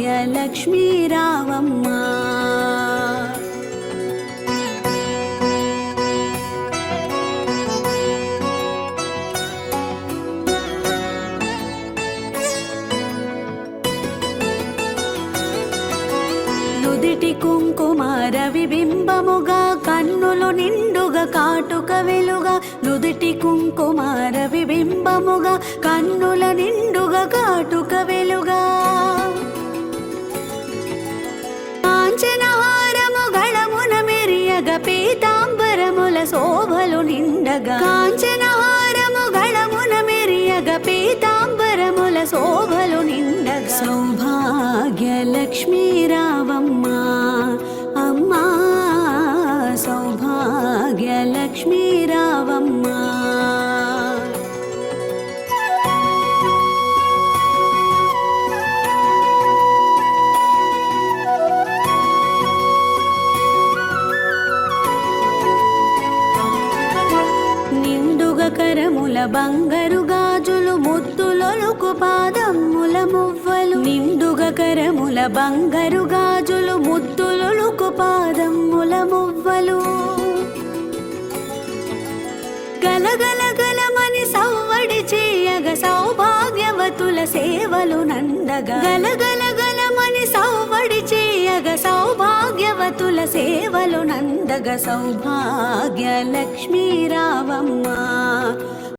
సౌభాగ్యలక్ష్మీ రావమ్మ. నుదిటి కుంకుమ రవిబింబముగా కన్నులు నిండుగా కాటుక వెలుగా. నుదిటి కుంకుమ రవిబింబముగా కన్నుల నిండుగా కాటుక వెలుగా. కాంచనహారము గళమున మెరియగ పీతాంబరముల శోభలు నిండగా. కాంచనహారము గళమున మెరియగ పీతాంబరముల శోభలు నిండగా. సౌభాగ్యలక్ష్మీ రావమ్మ అమ్మా, సౌభాగ్యలక్ష్మీ రావమ్మ. నిండుగా కరముల బంగారు గాజులు ముద్దులొలుకు పాదమ్ముల మువ్వలు. నిండుగా కరముల బంగారు గాజులు ముద్దులొలుకు పాదమ్ముల మువ్వలు. గలగల గలమని సవ్వడి చేయగ సౌభాగ్యవతుల సేవలు నందగా. గలగల గలమని సవ్వడి చేయగ సౌభాగ్యవతుల సేవలు నందగ. సౌభాగ్యలక్ష్మీ రావమ్మ